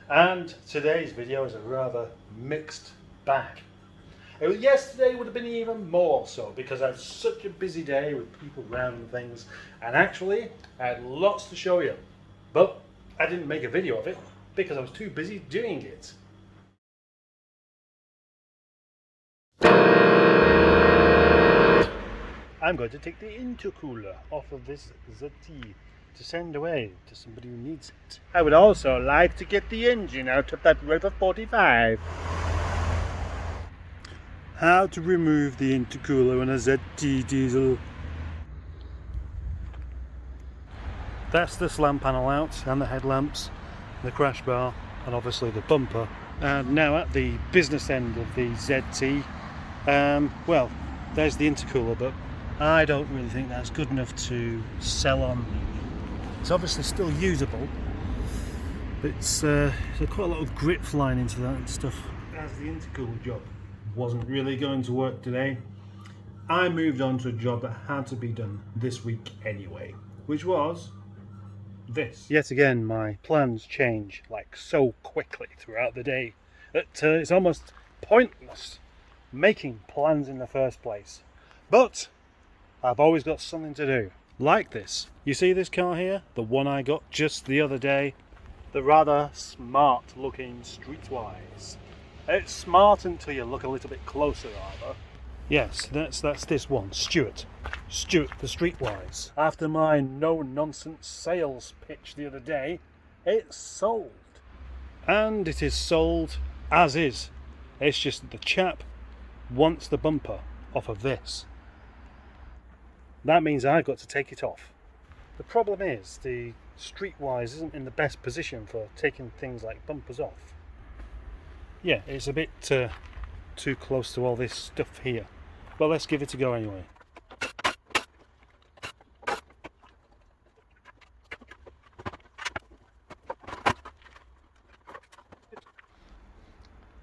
And today's video is a rather mixed bag. Yesterday would have been even more so because I had such a busy day with people around and things, and actually I had lots to show you, but I didn't make a video of it because I was too busy doing it. I'm going to take the intercooler off of this ZT to send away to somebody who needs it. I would also like to get the engine out of that Rover 45. How to remove the intercooler on a ZT diesel. That's the slam panel out, and the headlamps, the crash bar, and obviously the bumper. And now at the business end of the ZT, well, there's the intercooler, but I don't really think that's good enough to sell on. It's obviously still usable, but there's quite a lot of grit flying into that and stuff. As the intercooler job wasn't really going to work today, I moved on to a job that had to be done this week anyway, which was this. Yet again, my plans change like so quickly throughout the day that it's almost pointless making plans in the first place. But I've always got something to do. Like this. You see this car here? The one I got just the other day. The rather smart looking Streetwise. It's smart until you look a little bit closer, rather. Yes, that's this one, Stuart the Streetwise. After my no-nonsense sales pitch the other day, it's sold. And it is sold as is. It's just that the chap wants the bumper off of this. That means I've got to take it off. The problem is the Streetwise isn't in the best position for taking things like bumpers off. Yeah, it's a bit too close to all this stuff here. But let's give it a go anyway.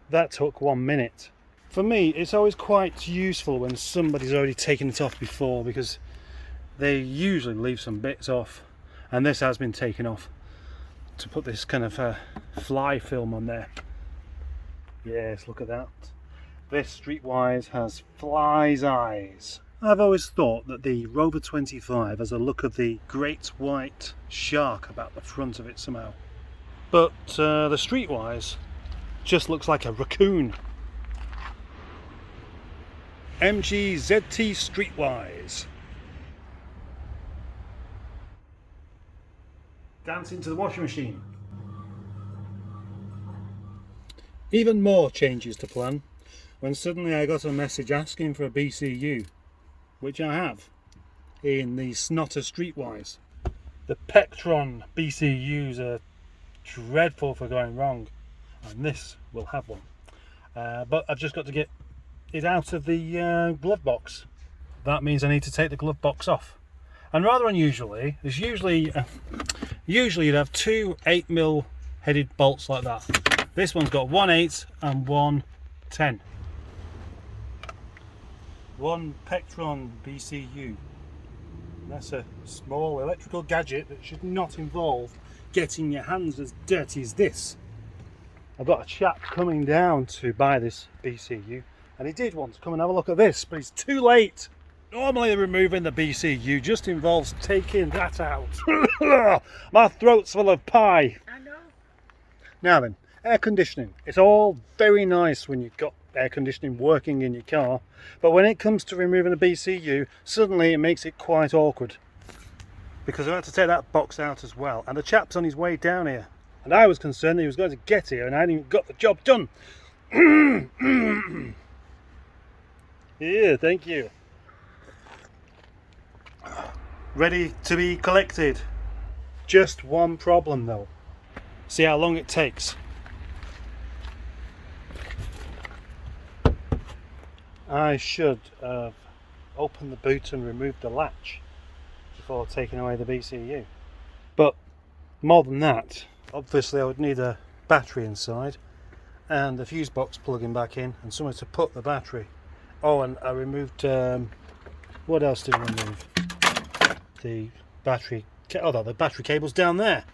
That took 1 minute. For me, it's always quite useful when somebody's already taken it off before, because they usually leave some bits off, and this has been taken off to put this kind of fly film on there. Yes, look at that. This Streetwise has fly's eyes. I've always thought that the Rover 25 has a look of the great white shark about the front of it somehow. But the Streetwise just looks like a raccoon. MG ZT Streetwise. Dance into the washing machine. Even more changes to plan when suddenly I got a message asking for a BCU, which I have in the Snotter Streetwise. The Pectron BCUs are dreadful for going wrong, and this will have one. But I've just got to get it out of the glove box. That means I need to take the glove box off. And rather unusually, there's usually you'd have two 8mm headed bolts like that. This one's got 1/8 and 1/10. One Pectron BCU. That's a small electrical gadget that should not involve getting your hands as dirty as this. I've got a chap coming down to buy this BCU, and he did want to come and have a look at this, but it's too late. Normally removing the BCU just involves taking that out. My throat's full of pie. I know. Now then, air conditioning. It's all very nice when you've got air conditioning working in your car, but when it comes to removing a BCU, suddenly it makes it quite awkward. Because I had to take that box out as well, and the chap's on his way down here. And I was concerned that he was going to get here and I hadn't even got the job done. Yeah, thank you. Ready to be collected. Just one problem though. See how long it takes. I should have opened the boot and removed the latch before taking away the BCU. But more than that, obviously I would need a battery inside and the fuse box plugging back in and somewhere to put the battery. Oh, and I removed, what else did I remove? The battery, the battery cable's down there.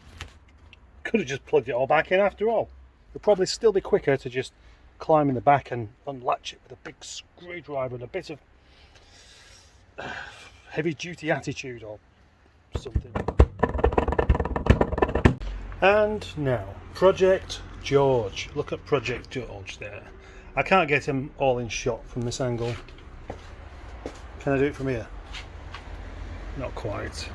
Could have just plugged it all back in after all. It'll probably still be quicker to just climb in the back and unlatch it with a big screwdriver and a bit of heavy duty attitude or something. And now, Project George. Look at Project George there. I can't get him all in shot from this angle. Can I do it from here? Not quite.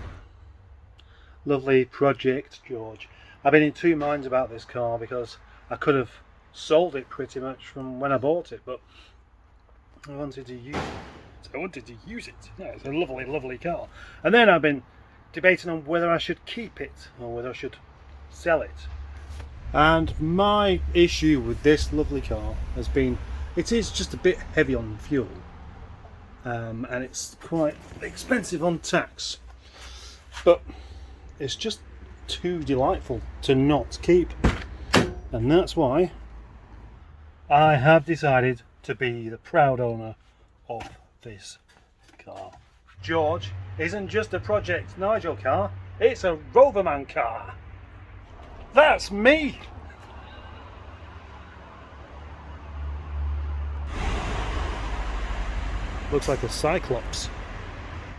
Lovely Project George. I've been in two minds about this car because I could have sold it pretty much from when I bought it, but I wanted to use it. Yeah, it's a lovely, lovely car. And then I've been debating on whether I should keep it or whether I should sell it. And my issue with this lovely car has been, it is just a bit heavy on fuel, and it's quite expensive on tax, but it's just too delightful to not keep, and that's why I have decided to be the proud owner of this car. George isn't just a Project Nigel car, it's a Roverman car. That's me! Looks like a Cyclops.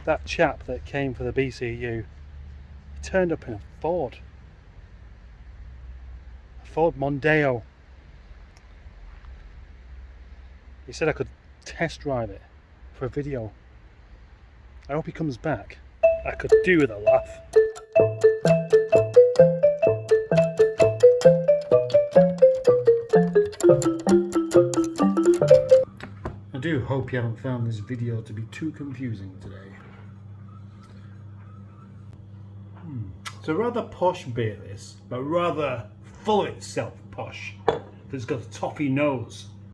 That chap that came for the BCU, he turned up in a Ford Mondeo. He said I could test drive it for a video. I hope he comes back. I could do with a laugh. I do hope you haven't found this video to be too confusing today. It's a rather posh beer, this, but rather full of itself posh. It's got a toffee nose.